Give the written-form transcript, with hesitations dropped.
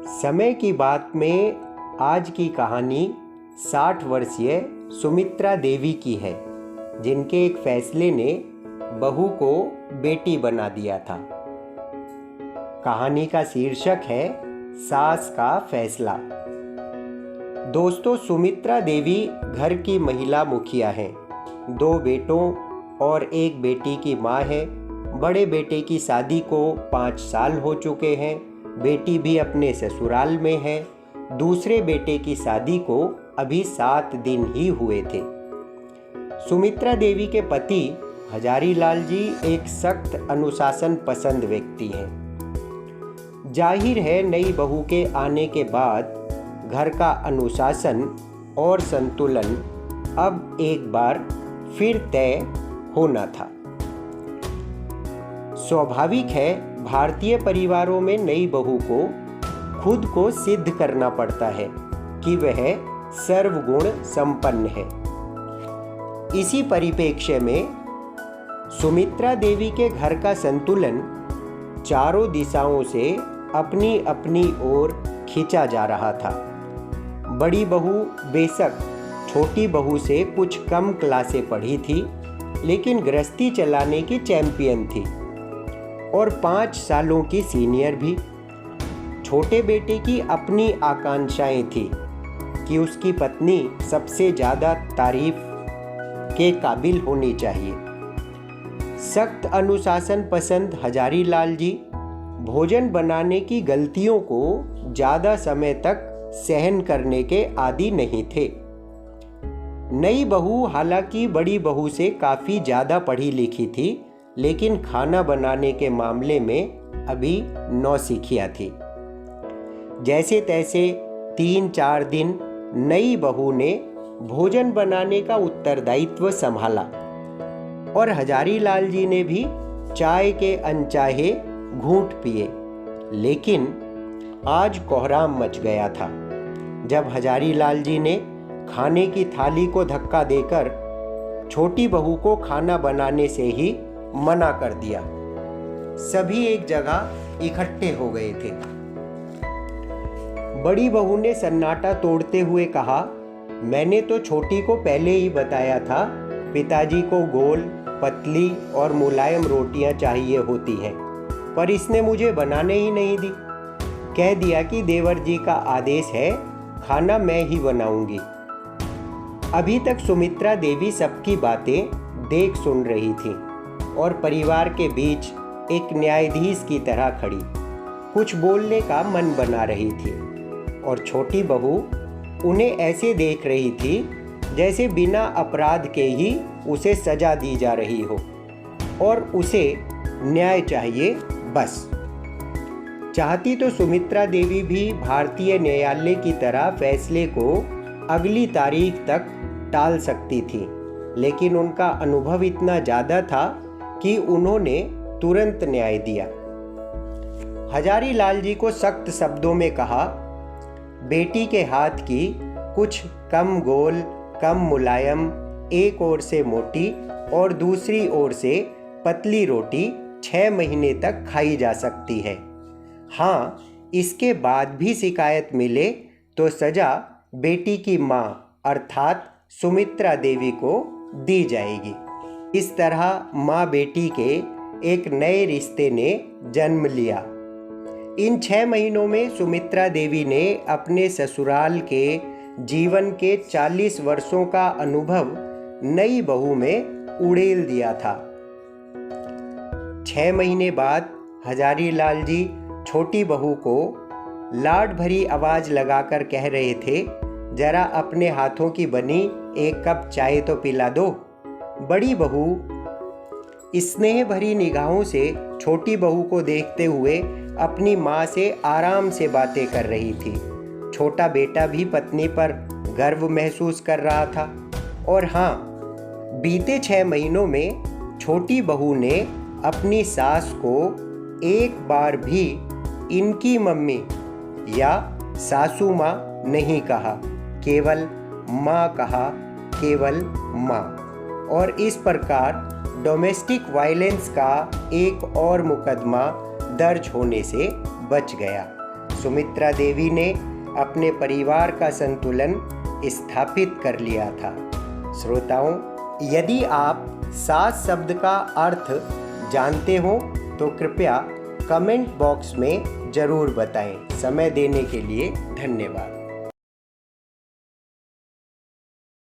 समय की बात में आज की कहानी 60 वर्षीय सुमित्रा देवी की है, जिनके एक फैसले ने बहू को बेटी बना दिया था। कहानी का शीर्षक है सास का फैसला। दोस्तों, सुमित्रा देवी घर की महिला मुखिया हैं। 2 बेटों और 1 बेटी की माँ है। बड़े बेटे की शादी को 5 साल हो चुके हैं। बेटी भी अपने ससुराल में है। दूसरे बेटे की शादी को अभी 7 दिन ही हुए थे। सुमित्रा देवी के पति हजारी लाल जी एक सख्त अनुशासन पसंद व्यक्ति हैं। जाहिर है, नई बहू के आने के बाद घर का अनुशासन और संतुलन अब एक बार फिर तय होना था। स्वाभाविक है, भारतीय परिवारों में नई बहू को खुद को सिद्ध करना पड़ता है कि वह सर्वगुण संपन्न है। इसी परिप्रेक्ष्य में सुमित्रा देवी के घर का संतुलन चारों दिशाओं से अपनी अपनी ओर खींचा जा रहा था। बड़ी बहू बेशक छोटी बहू से कुछ कम क्लासें पढ़ी थी, लेकिन गृहस्थी चलाने की चैंपियन थी और 5 सालों की सीनियर भी। छोटे बेटे की अपनी आकांक्षाएं थी कि उसकी पत्नी सबसे ज़्यादा तारीफ के काबिल होनी चाहिए। सख्त अनुशासन पसंद हजारी लाल जी भोजन बनाने की गलतियों को ज़्यादा समय तक सहन करने के आदी नहीं थे। नई बहू हालांकि बड़ी बहू से काफ़ी ज़्यादा पढ़ी लिखी थी, लेकिन खाना बनाने के मामले में अभी नौसिखिया थी। जैसे तैसे 3-4 दिन नई बहू ने भोजन बनाने का उत्तरदायित्व संभाला और हजारी लाल जी ने भी चाय के अनचाहे घूंट पिए। लेकिन आज कोहराम मच गया था जब हजारी लाल जी ने खाने की थाली को धक्का देकर छोटी बहू को खाना बनाने से ही मना कर दिया। सभी एक जगह इकट्ठे हो गए थे। बड़ी बहू ने सन्नाटा तोड़ते हुए कहा, मैंने तो छोटी को पहले ही बताया था, पिताजी को गोल, पतली और मुलायम रोटियां चाहिए होती हैं, पर इसने मुझे बनाने ही नहीं दी। कह दिया कि देवर जी का आदेश है, खाना मैं ही बनाऊंगी। अभी तक सुमित्रा देवी सबकी बातें देख सुन रही थी और परिवार के बीच एक न्यायाधीश की तरह खड़ी कुछ बोलने का मन बना रही थी, और छोटी बहू उन्हें ऐसे देख रही थी जैसे बिना अपराध के ही उसे सजा दी जा रही हो और उसे न्याय चाहिए बस। चाहती तो सुमित्रा देवी भी भारतीय न्यायालय की तरह फैसले को अगली तारीख तक टाल सकती थी, लेकिन उनका अनुभव इतना ज़्यादा था कि उन्होंने तुरंत न्याय दिया। हजारी लाल जी को सख्त शब्दों में कहा, बेटी के हाथ की कुछ कम गोल, कम मुलायम, एक ओर से मोटी और दूसरी ओर से पतली रोटी 6 महीने तक खाई जा सकती है। हाँ, इसके बाद भी शिकायत मिले तो सजा बेटी की माँ अर्थात सुमित्रा देवी को दी जाएगी। इस तरह माँ बेटी के एक नए रिश्ते ने जन्म लिया। इन 6 महीनों में सुमित्रा देवी ने अपने ससुराल के जीवन के 40 वर्षों का अनुभव नई बहू में उड़ेल दिया था। 6 महीने बाद हजारी लाल जी छोटी बहू को लाड भरी आवाज लगाकर कह रहे थे, जरा अपने हाथों की बनी 1 कप चाय तो पिला दो। बड़ी बहू स्नेह भरी निगाहों से छोटी बहू को देखते हुए अपनी माँ से आराम से बातें कर रही थी। छोटा बेटा भी पत्नी पर गर्व महसूस कर रहा था। और हाँ, बीते 6 महीनों में छोटी बहू ने अपनी सास को एक बार भी इनकी मम्मी या सासू माँ नहीं कहा, केवल माँ कहा, केवल माँ। और इस प्रकार डोमेस्टिक वायलेंस का एक और मुकदमा दर्ज होने से बच गया। सुमित्रा देवी ने अपने परिवार का संतुलन स्थापित कर लिया था। श्रोताओं, यदि आप 7 शब्द का अर्थ जानते हो तो कृपया कमेंट बॉक्स में ज़रूर बताएं। समय देने के लिए धन्यवाद।